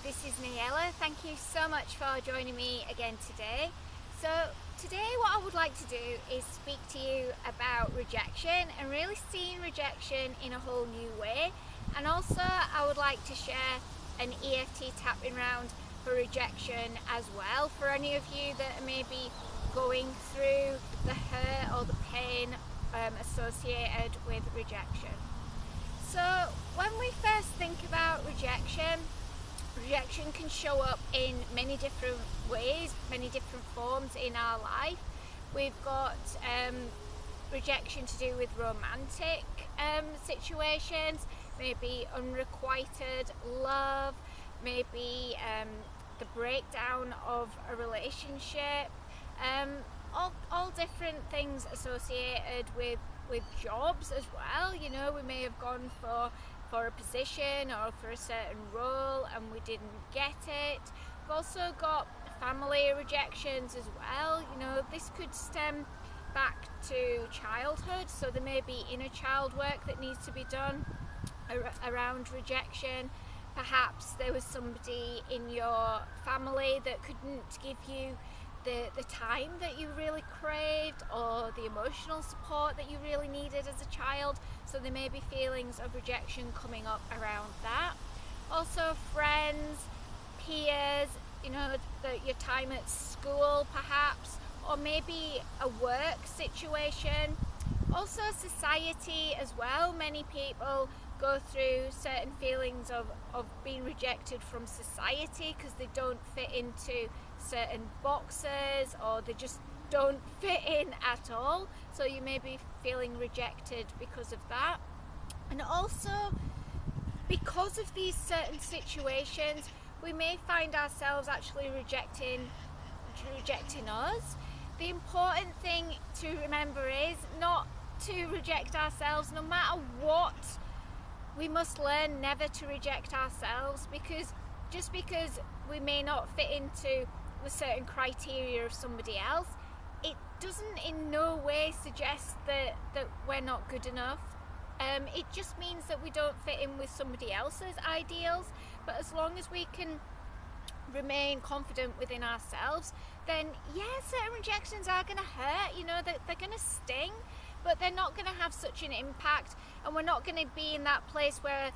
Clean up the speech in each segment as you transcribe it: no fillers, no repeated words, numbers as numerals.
this is Niella. Thank you so much for joining me again today. So today what I would like to do is speak to you about rejection and really seeing rejection in a whole new way. And also I would like to share an EFT tapping round for rejection as well, for any of you that may be going through the hurt or the pain associated with rejection. So when we first think about rejection can show up in many different ways, many different forms in our life. We've got rejection to do with romantic situations, maybe unrequited love, maybe the breakdown of a relationship, all different things associated with jobs as well. You know, we may have gone for a position or for a certain role and we didn't get it. We've also got family rejections as well. You know, this could stem back to childhood, so there may be inner child work that needs to be done around rejection. Perhaps there was somebody in your family that couldn't give you the time that you really craved or the emotional support that you really needed as a child, so there may be feelings of rejection coming up around that. Also friends, peers, you know, your time at school perhaps, or maybe a work situation. Also society as well. Many people go through certain feelings of being rejected from society because they don't fit into certain boxes or they just don't fit in at all. So you may be feeling rejected because of that. And also because of these certain situations, we may find ourselves actually rejecting us. The important thing to remember is not to reject ourselves no matter what. We must learn never to reject ourselves, because just because we may not fit into the certain criteria of somebody else, it doesn't in no way suggest that we're not good enough. It just means that we don't fit in with somebody else's ideals. But as long as we can remain confident within ourselves, then yeah, certain rejections are going to hurt, you know, they're going to sting, but they're not going to have such an impact, and we're not going to be in that place where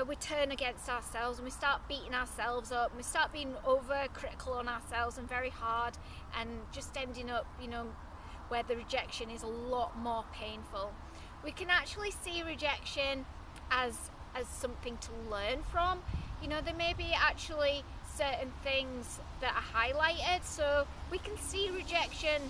we turn against ourselves and we start beating ourselves up and we start being over critical on ourselves and very hard, and just ending up, you know, where the rejection is a lot more painful. We can actually see rejection as something to learn from. You know, there may be actually certain things that are highlighted, so we can see rejection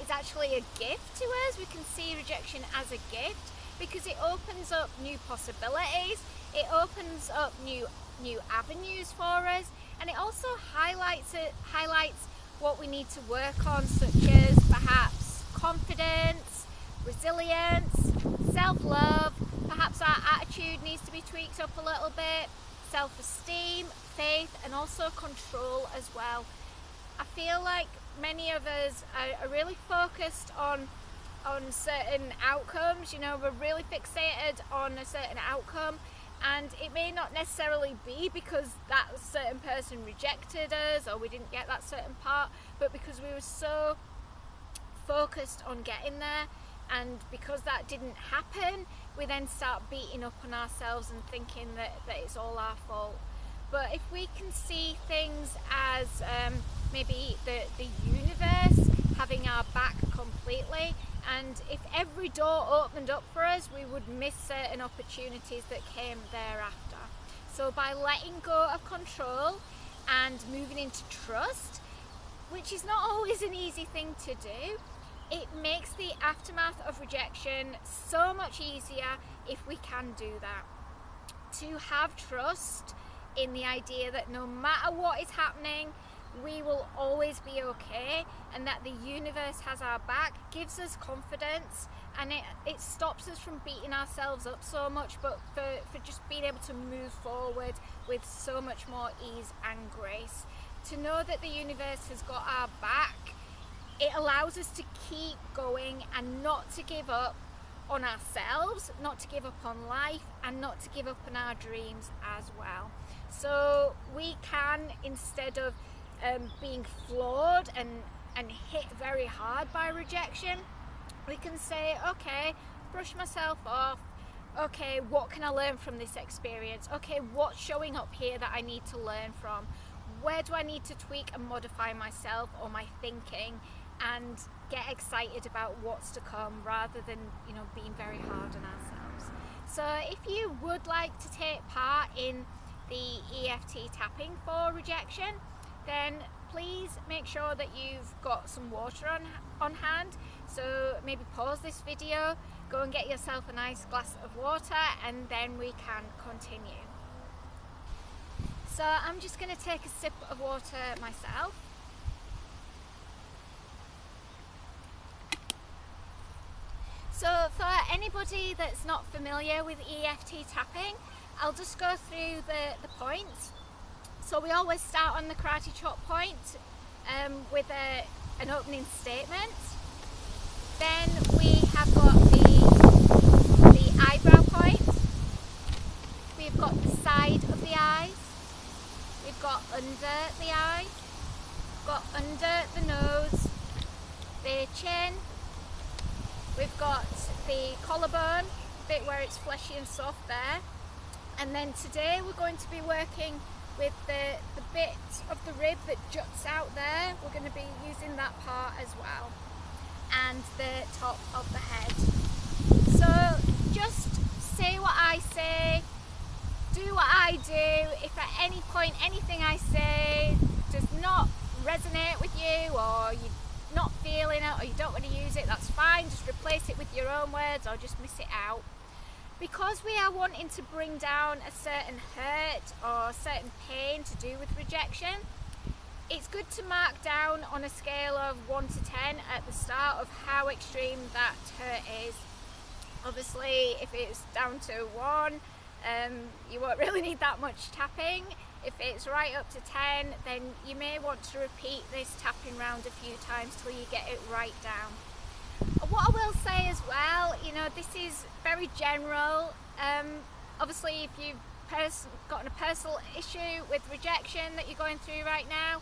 is actually a gift to us. We can see rejection as a gift because it opens up new possibilities, it opens up new avenues for us, and it also highlights what we need to work on, such as perhaps confidence, resilience, self-love. Perhaps our attitude needs to be tweaked up a little bit, self-esteem, faith, and also control as well. I feel like many of us are really focused on certain outcomes. You know, we're really fixated on a certain outcome, and it may not necessarily be because that certain person rejected us or we didn't get that certain part, but because we were so focused on getting there, and because that didn't happen, we then start beating up on ourselves and thinking that it's all our fault. But if we can see things as maybe the universe having our back completely, and if every door opened up for us, we would miss certain opportunities that came thereafter. So by letting go of control and moving into trust, which is not always an easy thing to do, it makes the aftermath of rejection so much easier if we can do that. To have trust in the idea that no matter what is happening, we will always be okay, and that the universe has our back, gives us confidence, and it stops us from beating ourselves up so much, but for just being able to move forward with so much more ease and grace. To know that the universe has got our back, it allows us to keep going and not to give up on ourselves, not to give up on life, and not to give up on our dreams as well. So we can, instead of being flawed and hit very hard by rejection, we can say, okay, brush myself off. Okay, what can I learn from this experience? Okay, what's showing up here that I need to learn from? Where do I need to tweak and modify myself or my thinking, and get excited about what's to come, rather than, you know, being very hard on ourselves. So if you would like to take part in the EFT tapping for rejection, then please make sure that you've got some water on hand. So maybe pause this video, go and get yourself a nice glass of water, and then we can continue. So I'm just going to take a sip of water myself. So for anybody that's not familiar with EFT tapping, I'll just go through the points. So we always start on the karate chop point with an opening statement. Then we have got the eyebrow point. We've got the side of the eyes. We've got under the eye. We've got under the nose, the chin. We've got the collarbone, bit where it's fleshy and soft there. And then today we're going to be working with the bit of the rib that juts out there. We're going to be using that part as well. And the top of the head. So just say what I say, do what I do. If at any point anything I say does not resonate with you, or you're not feeling it, or you don't want to use it, that's fine. Just replace it with your own words, or just miss it out. Because we are wanting to bring down a certain hurt or certain pain to do with rejection, it's good to mark down on a scale of 1 to 10 at the start of how extreme that hurt is. Obviously, if it's down to 1, you won't really need that much tapping. If it's right up to 10, then you may want to repeat this tapping round a few times till you get it right down. What I will say as well, you know, this is very general. Obviously, if you've gotten a personal issue with rejection that you're going through right now,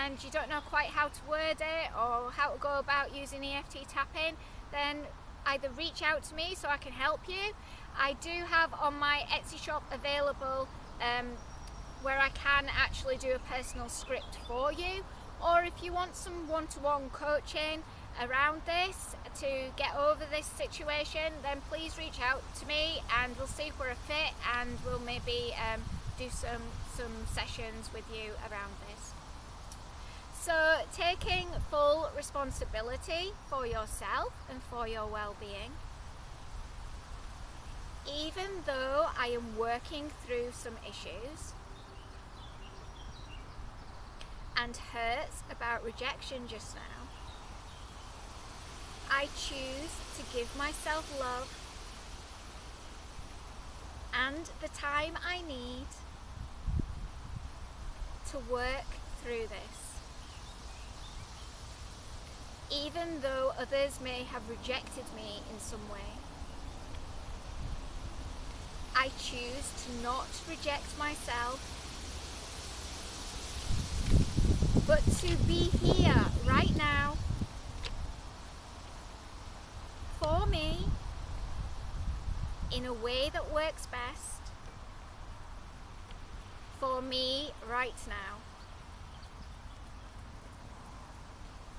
and you don't know quite how to word it or how to go about using EFT tapping, then either reach out to me so I can help you. I do have on my Etsy shop available where I can actually do a personal script for you, or if you want some one-to-one coaching around this to get over this situation, then please reach out to me and we'll see if we're a fit, and we'll maybe do some sessions with you around this. So taking full responsibility for yourself and for your well-being. Even though I am working through some issues and hurts about rejection just now, I choose to give myself love and the time I need to work through this. Even though others may have rejected me in some way, I choose to not reject myself, but to be here right now for me in a way that works best for me right now.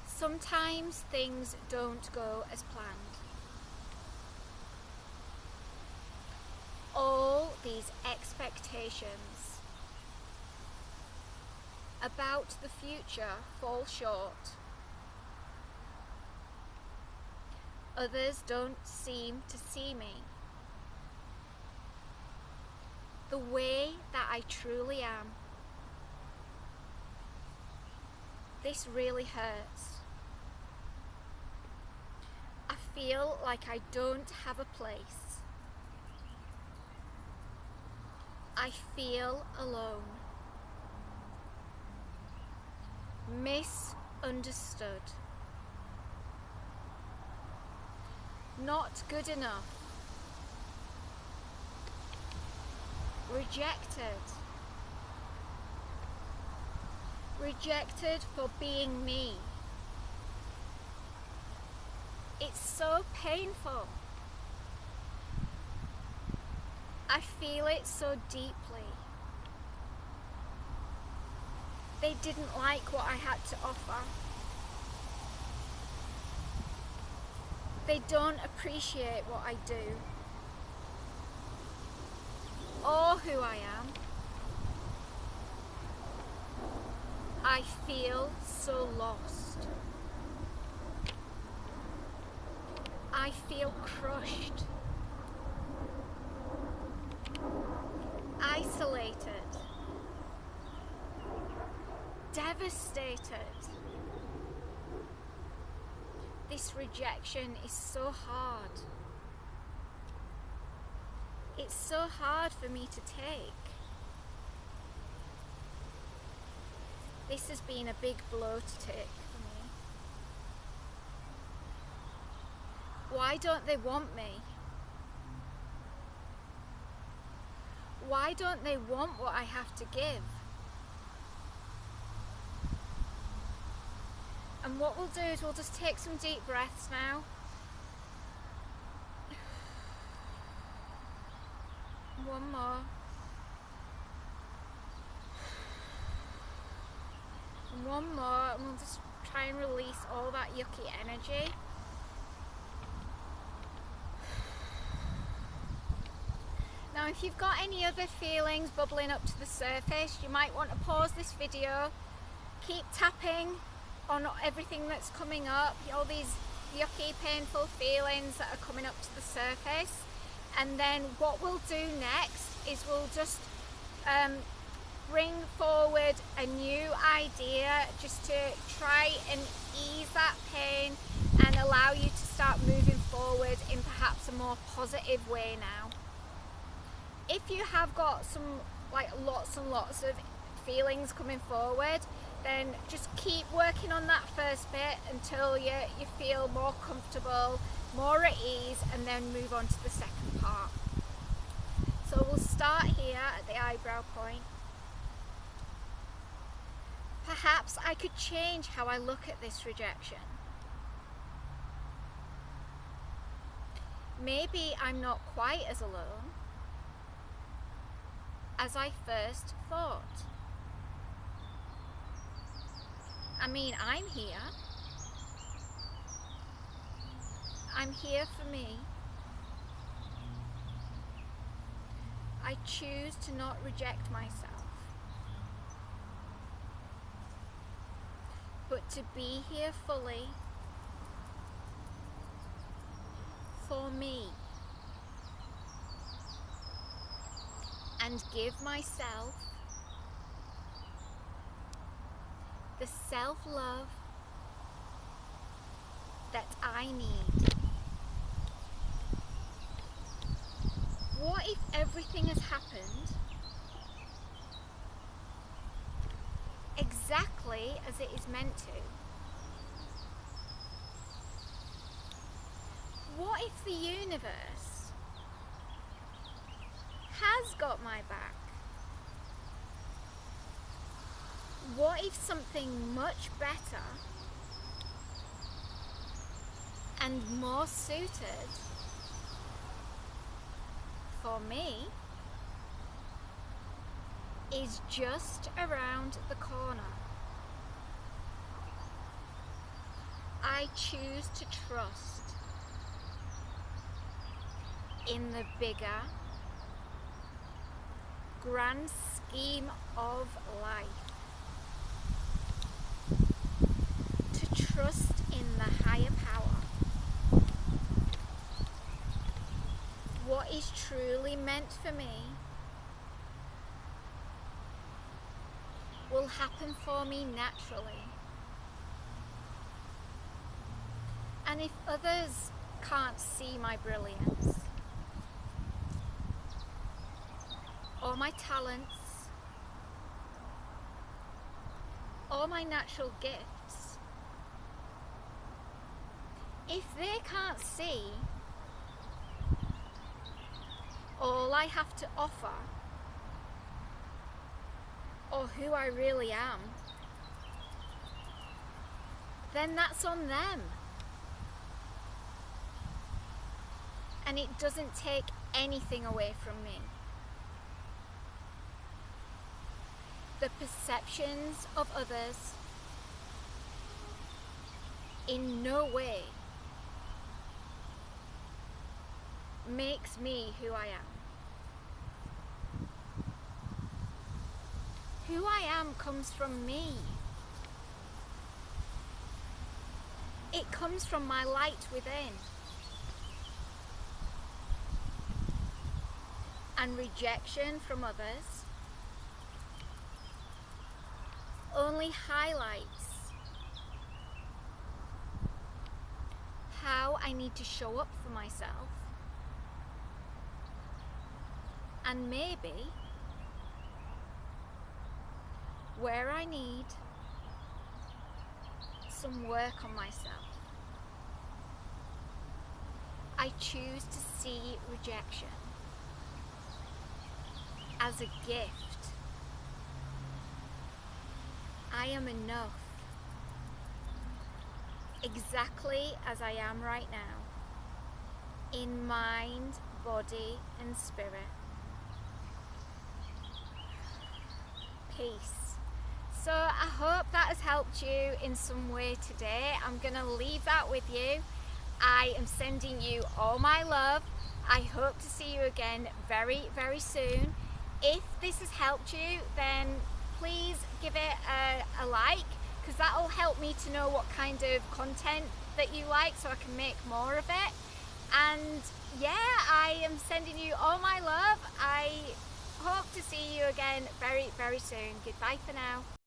Sometimes things don't go as planned. All these expectations about the future fall short. Others don't seem to see me the way that I truly am. This really hurts. I feel like I don't have a place. I feel alone, misunderstood. not good enough, rejected, rejected for being me. It's so painful. I feel it so deeply. They didn't like what I had to offer. They don't appreciate what I do or who I am. I feel so lost. I feel crushed, isolated, devastated. This rejection is so hard. It's so hard for me to take. This has been a big blow to take for me. Why don't they want me? Why don't they want what I have to give? And what we'll do is we'll just take some deep breaths now. One more. One more, and we'll just try and release all that yucky energy. Now, if you've got any other feelings bubbling up to the surface, you might want to pause this video, keep tapping on everything that's coming up, all these yucky, painful feelings that are coming up to the surface. And then what we'll do next is we'll just bring forward a new idea just to try and ease that pain and allow you to start moving forward in perhaps a more positive way now. If you have got some, like, lots and lots of feelings coming forward, then just keep working on that first bit until you feel more comfortable, more at ease, and then move on to the second part. So we'll start here at the eyebrow point. Perhaps I could change how I look at this rejection. Maybe I'm not quite as alone as I first thought. I mean, I'm here. I'm here for me. I choose to not reject myself, but to be here fully for me and give myself the self-love that I need. What if everything has happened exactly as it is meant to? What if the universe has got my back? What if something much better and more suited for me is just around the corner? I choose to trust in the bigger, grand scheme of life. To trust in the higher power. What is truly meant for me will happen for me naturally. And if others can't see my brilliance or my talents or my natural gifts, if they can't see all I have to offer or who I really am, then that's on them. And it doesn't take anything away from me. The perceptions of others in no way makes me who I am. Who I am comes from me. It comes from my light within. And rejection from others only highlights how I need to show up for myself, and maybe where I need some work on myself. I choose to see rejection as a gift. I am enough exactly as I am right now, in mind, body and spirit. Peace. So I hope that has helped you in some way today. I'm going to leave that with you. I am sending you all my love. I hope to see you again very, very soon. If this has helped you, then please give it a like, because that will help me to know what kind of content that you like so I can make more of it. And yeah, I am sending you all my love. I hope to see you again very, very soon. Goodbye for now.